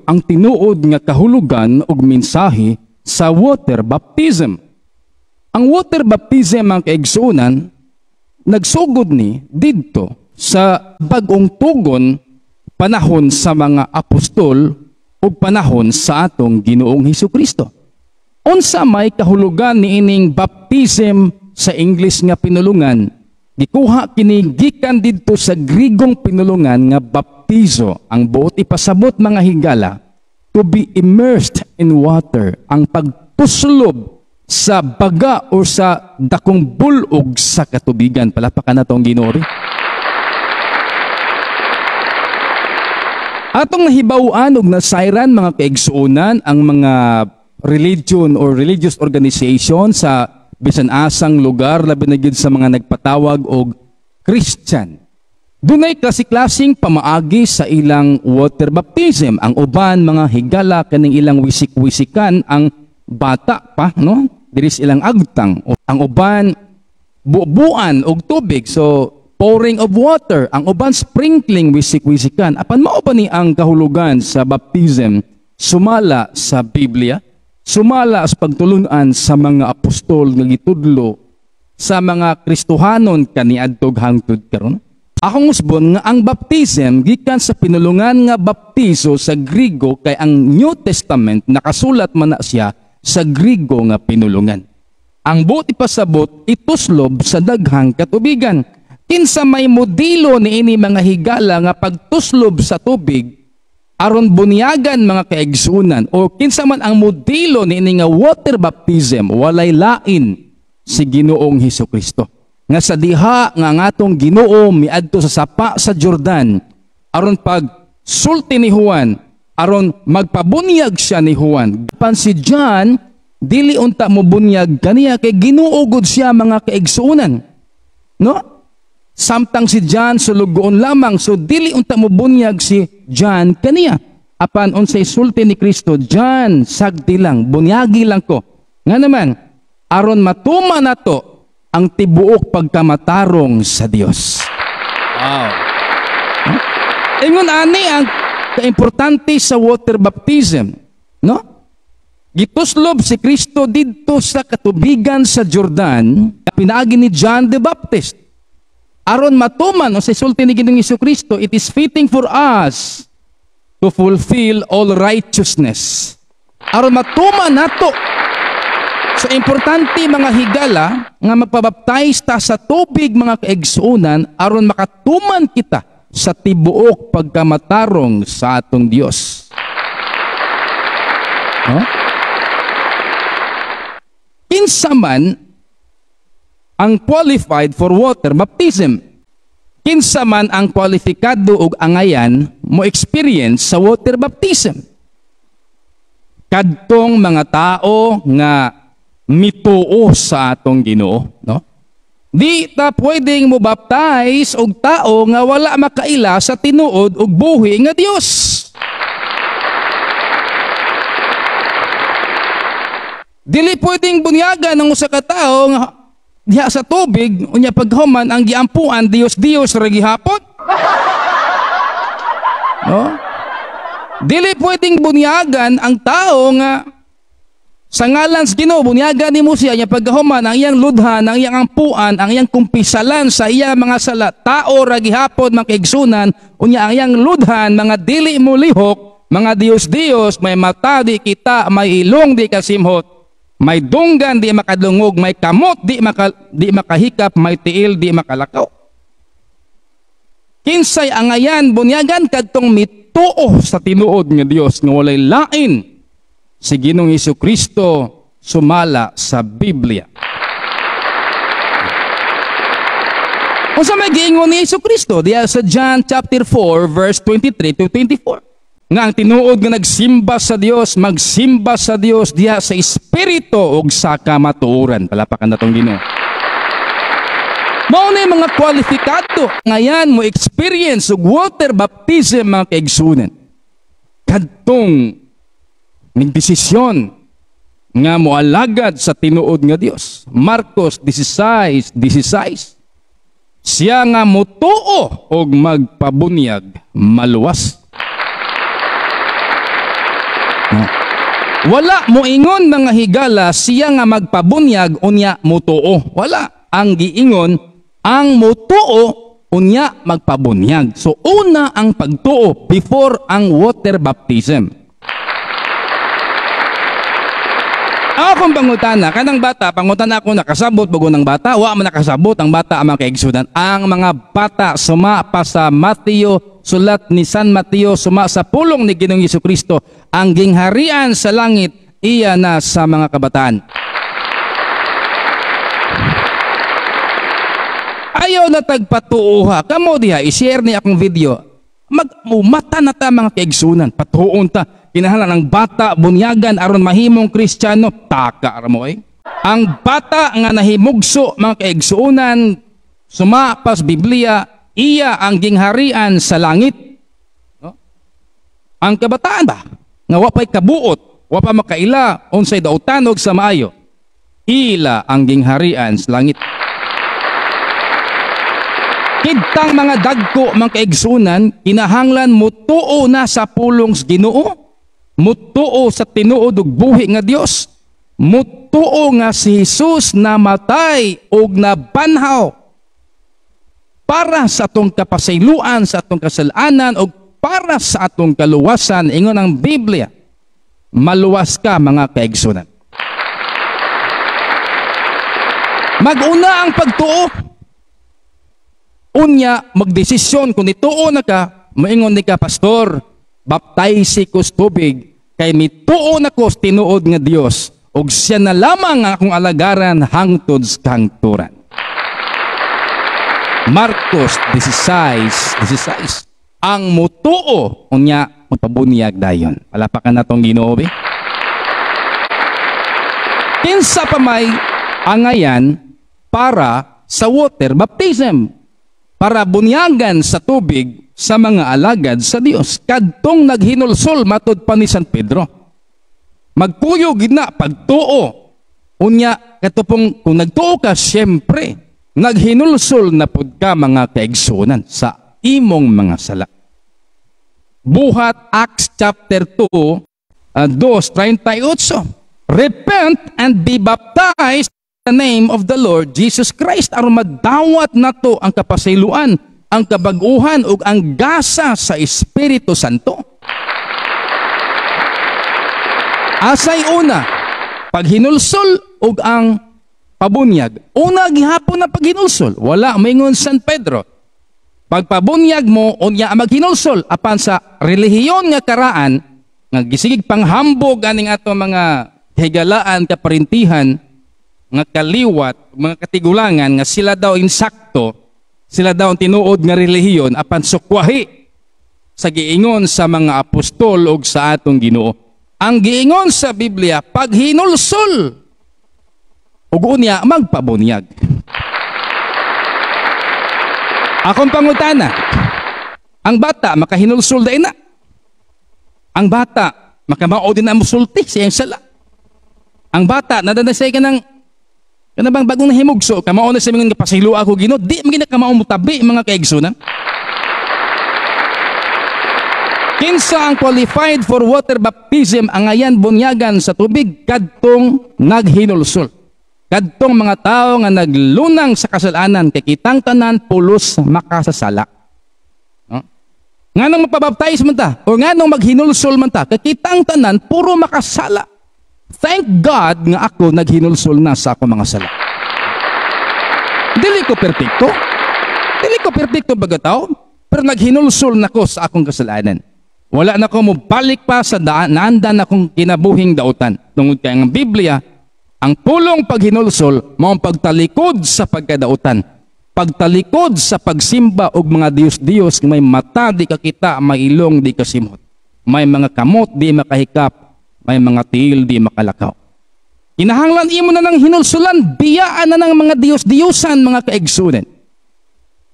ang tinuod nga kahulugan ug mensahe sa water baptism. Ang water baptism ang kaigsuonan nagsugod ni didto sa bag-ong tugon panahon sa mga apostol ug panahon sa atong Ginoong Hesukristo. Unsa may kahulugan niining baptism sa English nga pinulungan? Gikuha kini gikan didto sa Grigong pinulungan nga baptizo, ang buot ipasabot mga higala, to be immersed in water, ang pagtuslob sa baga o sa dakong bulog sa katubigan. Palapakan na itong Ginoo. Atong nahibawaan og nasayran mga kaigsuonan ang mga religion or religious organization sa bisan asang lugar, labi na gyud sa mga nagpatawag og Christian. Dunay klase-klaseng pamaagi sa ilang water baptism. Ang uban mga higala kaning ilang wisik-wisikan ang bata pa, no? Diri ilang agtang. Ang uban bubuan og tubig, so pouring of water. Ang uban sprinkling, wisik-wisikan. Apan mao pa ni ang kahulugan sa baptism sumala sa Biblia, sumala sa pagtulunan sa mga apostol nga gitudlo sa mga Kristohanon kaniadtog hangtod karon. Akong usbon nga ang baptism gikan sa pinulungan nga baptizo sa Grigo, kay ang New Testament nakasulat man na siya sa Grigo nga pinulungan. Ang buot ipasabot ituslob sa daghang katubigan. Kinsa may modelo niini mga higala nga pagtuslob sa tubig aron bunyagan mga kaigsuonan, o kinsa man ang modelo niini nga water baptism, walay lain si Ginoong Hesukristo. Nga sa diha nga atong Ginoo miadto sa sapa sa Jordan aron pag sulti ni Juan, aron magpabunyag siya ni Juan. Pan si John dili unta mo bunyag kaniya kay Ginoo gud siya mga kaigsuonan. No? Samtang si John sulugoon lamang, so dili unta mo bunyag si John kaniya. Apan unsay sulti ni Kristo, John sagdi lang, bunyagi lang ko. Nga naman aron matuma nato ang tibuok pagkamatarong sa Dios. Wow. Ingon ani ang kaimportante sa water baptism, no? Gituslob si Kristo didto sa katubigan sa Jordan, pinaagi ni John the Baptist. Aron matuman o sa sulti ni Ginoong Hesukristo, it is fitting for us to fulfill all righteousness. Aron matuman nato. So importante mga higala nga magpabaptize ta sa tubig mga kaigsuonan aron makatuman kita sa tibuok pagkamatarong sa atong Dios. No? Kinsa man ang qualified for water baptism? Kinsa man ang kwalifikado og angayan mo experience sa water baptism? Kadtong mga tao nga mituo sa atong Ginoo, no? Di ta pwedeng mo baptize og tao nga wala makaila sa tinuod og buhi nga Dios. Dili pwedeng bunyagan ng usa ka tawo nga diha sa tubig unya paghuman ang giampuan Dios ra gihapon. No? Dili pwedeng bunyagan ang tao nga sa ngalan sa Ginoo bunyagan nimo siya nya paghuman ang iyang ludhan, ang iyang ampuan, ang iyang kumpisalan sa iyang mga sala. Tao ra gihapon mga kaigsuonan unya ang iyang ludhan mga dili mo lihok, mga Dios, may mata di kita, may ilong di kasimhot, may dunggan di makadungog, may kamot di makahikap, may tiil di makalakaw. Kinsay angayan bunyagan kadtong mituo sa tinuod nga Dios nga walay lain si Ginoong Hesukristo sumala sa Biblia. Unsa may giingon ni Hesukristo diya sa John chapter 4 verse 23 to 24? Nga ang tinuod nga nagsimba sa Dios, magsimba sa Dios diya sa espiritu ug sa kamatuoran. Palapakan natong Ginoo. Mao na mga kwalifikado ngayan mo experience ug water baptism mga kaigsuonan. Kadtong nagdesisyon nga moalagad sa tinuod nga Dios. Marcos 16:16. Siya nga motuo og magpabunyag maluwas. No? Wala mo ingon mga higala siya nga magpabunyag unya mutuo. Wala. Ang giingon, ang mutuo unya magpabunyag. So una ang pagtuo before ang water baptism. Akong pangutana, kanang bata, pangutana ako nakasabot bago ng bata, wa man nakasabot ang bata ang mga kaigsunan. Ang mga bata suma pa sa Mateo, sulat ni San Mateo, suma sa pulong ni Ginoong Jesucristo, ang gingharian sa langit, iya na sa mga kabataan. Ayaw na tagpatuuha, kamo diha, i-share ni akong video, mata na ta mga kaigsunan, patuon ta, kinahanglan ang bata bunyagan aron mahimong Kristiyano, taka mo eh. Ang bata nga nahimugso mga kaigsuunan, sumapas Biblia, iya ang gingharian sa langit. No? Ang kabataan ba? Nga wapay kabuot, wapa makaila, unsay dautanog sa maayo, ila ang gingharian sa langit. Kitang mga dagko mga kaigsunan, kinahanglan mutuo na sa pulong sa Ginoo, mutuo sa tinuod ug buhi nga Dios, mutuo nga si Jesus namatay ug nabanhaw para sa atong kapasayloan, sa atong kasalanan ug para sa atong kaluwasan. Ingon ang Biblia, maluwas ka mga kaigsunan. Mag-una ang pagtuo. Unya, magdesisyon kung nituo na ka, maingon ni ka, Pastor, baptise ko sa tubig, kay mituo na ko sa tinuod nga Dios, ug siya na lamang ang akong alagaran hangtod sa kahangturan. Marcos 16:16. Ang mutuo, unya, magpabunyag dayon. Palapakan na itong Ginoo, kinsa pa may angayan para sa water baptism, para bunyagan sa tubig sa mga alagad sa Dios. Kadtong naghinulsol matud pa ni San Pedro. Magpuyo gid na pagtuo. Unya katupong kung nagtuo ka, syempre naghinulsol na pud ka mga kaigsunan sa imong mga sala. Buhat Acts chapter 2 2:38. Repent and be baptized the name of the Lord Jesus Christ, aron madawat nato ang kapasayloan, ang kabag-uhan ug ang gasa sa Espiritu Santo. Asay una, paghinulsol ug ang pabunyag. Una gihapon na paghinulsol, wala maingon San Pedro. Pagpabunyag mo unya maghinulsol apan sa relihiyon nga karaan nga gisigig panghambog aning ato mga higalaan kaparintihan nga kaliwat, mga katigulangan nga sila daw insakto, sila daw ang tinuod nga relihiyon apan sukwahi sa giingon sa mga apostol ug sa atong Ginoo. Ang giingon sa Biblia, pag hinulsol ug unya magpabunyag. Akong pangutana, ang bata makahinulsol da ina. Ang bata makamao din na musulti sa iyang sala. Ang bata nadanasay ka ng kana bang bagong nahimugso, kamao na sa mga pasaylo ako Ginoo, di magina kamao mutabi mga kaigsunan. Kinsa ang qualified for water baptism, ang ayan bunyagan sa tubig, kadtong naghinulsol. Kadtong mga tao nga naglunang sa kasalanan, kay kitang tanan pulos makasasala. No? Nganong mapabaptize man ta, o nganong maghinulsol man ta, kay kitang tanan puro makasala. Thank God nga ako naghinulsol na sa ako mga sala. Dili ko perpekto. Dili ko perpekto baga tao, pero naghinulsol na ko sa akong kasalanan. Wala na ko mo balik pa sa naandan akong kinabuhing dautan. Tungod kay ang Biblia, ang pulong paghinulsol mao ang pagtalikod sa pagkadautan. Pagtalikod sa pagsimba og mga Dios-Dios, may mata di kakita, may ilong di kasimot. May mga kamot di makahikap, may mga tiil di makalakaw. Kinahanglan imo na ng hinulsulan, biyaan na ng mga Diyos-Diyosan mga kaigsunan.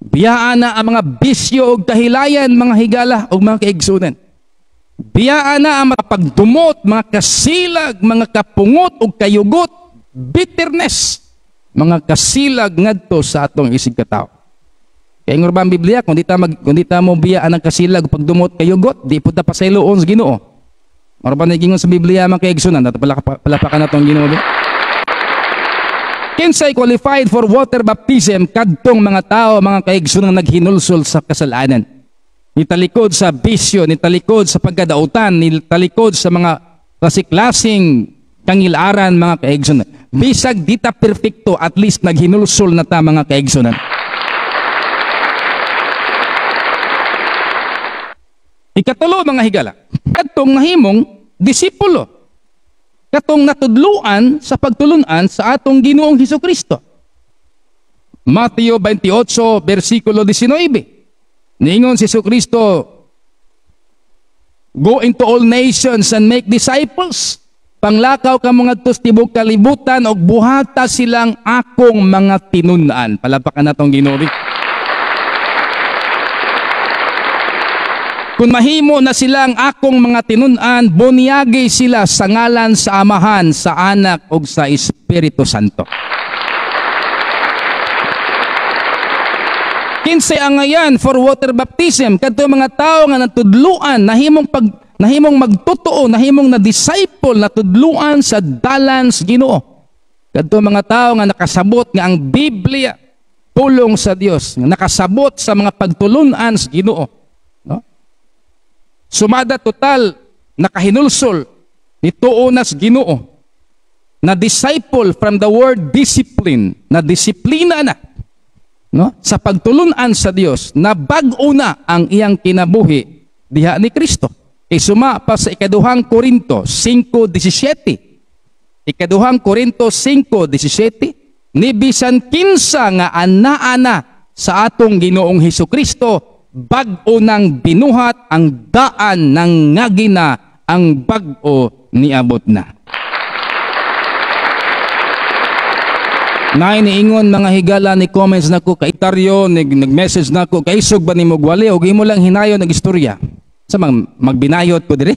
Biyaan na ang mga bisyo o kahilayan mga higala o mga kaigsunan. Biyaan na ang mga pagdumot, mga kasilag, mga kapungot o kayugot, bitterness, mga kasilag ngadto sa atong isig katao. Kaya nga ba ang Biblia, kung di ta mo biyaan ng kasilag o pagdumot kayugot, di po ta pasayloon sa Ginoo. Mara pa nagingon sa Biblia mga kaigsunan, nato palapakan na itong Ginoo. Kinsay qualified for water baptism kadtong mga tao, mga kaigsunan naghinulsol sa kasalanan. Nitalikod sa bisyo, nitalikod sa pagkadautan, nitalikod sa mga klasik-klasing kangilaran mga kaigsunan. Bisag dita perfecto, at least naghinulsol na ta mga kaigsunan. Ikatulo mga higala, katong nahimong disipulo, katong natudluan sa pagtulunan sa atong Ginoong Hesukristo. Mateo 28 versikulo 19. Niingon si Hesukristo, "Go into all nations and make disciples. Panglakaw ka mga tibok kalibutan og buhata silang akong mga tinunan." Palapakan natong Ginoo. Kung mahimo na silang akong mga tinunan, bunyagi sila sa ngalan sa Amahan, sa Anak ug sa Espiritu Santo. Kinsay angayan for water baptism kadto mga tao nga natudluan, nahimong magtotoo, nahimong na disciple, natudluan sa dalan sa Ginoo. Kadto mga tao nga nakasabot nga ang Biblia pulong sa Dios, nga nakasabot sa mga pagtulunan sa Ginoo. No? Sumada total nakahinulsol nituo nas Ginoo, na disciple from the word discipline, na disiplina na, no, sa pagtulunan sa Dios, na bag-o na ang iyang kinabuhi diha ni Kristo. Suma pa sa ikaduhang Korinto 5:17. Ikaduhang Korinto 5:17, ni bisan kinsa nga ana-ana sa atong Ginoong Hesukristo, bag-o nang binuhat ang daan ng ngagina, ang bag-o niabot na. Niingon mga higala ni comments nako kay Taryo, nag-message nako kay isog ba nimo gwali o gimo lang hinayon ng istorya. Sa magbinayot ko diri.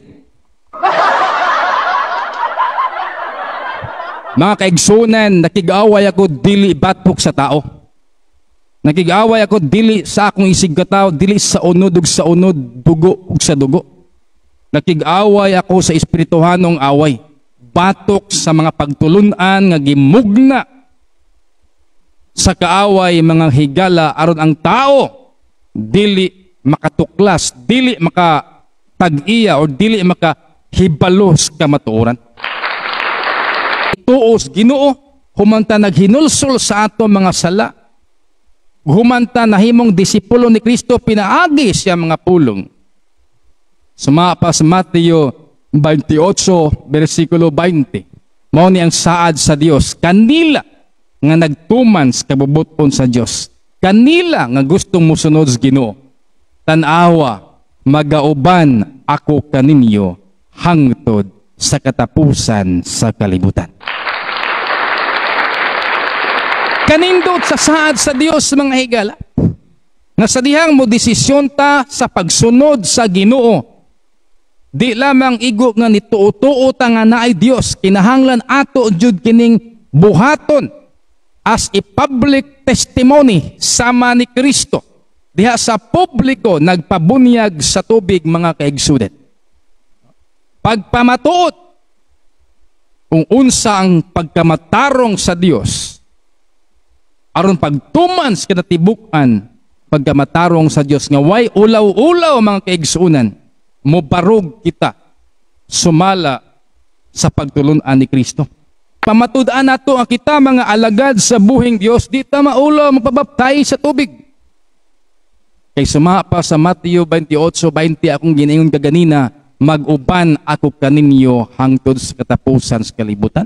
Mga kaigsunan, nakig-away ako dili batok sa tao. Nakig-away ako dili sa akong isig ka tao, dili sa unod ug sa unod, dugo ug sa dugo. Nakig-away ako sa espirituhanong away. Batok sa mga pagtulunan nga gimugna sa kaaway mga higala aron ang tao dili makatuklas, dili makatag-iya o dili makahibalos kamatuoran. Tuos Ginoo, humanta naghinulsol sa ato mga sala. Humanta nahimong disipulo ni Kristo, pinaagi siya mga pulong. Sumapa sa Mateo 28 versikulo 20. Mao ni ang saad sa Dios, kanila nga nagtuman sa kabubuton sa Dios, kanila nga gustong musunod sa Ginoo. Tanawa, magauban ako kaninyo hangtod sa katapusan sa kalibutan. Kanindot sa saad sa Dios mga higala, nga sa dihang mo desisyon ta sa pagsunod sa Ginoo, di lamang igo nga nituo-tuo ta nga naay Dios, kinahanglan ato jud kining buhaton as a public testimony sama ni Kristo diha sa publiko nagpabunyag sa tubig mga kaigsunan. Pagpamatuot kung unsa ang pagkamatarong sa Dios aron pagtuman sa kinatibukan pagkamatarong sa Dios nga way ulaw-ulaw mga kaigsunan, mobarog kita sumala sa pagtulunan ni Kristo. Pamatud-an nato ang kita mga alagad sa buhing Dios, di ta maulo magpabaptay sa tubig. Kay sumapa sa Mateo 28:20 akong ginaingon kaganina, mag-uban ako kaninyo hangtod sa katapusan sa kalibutan.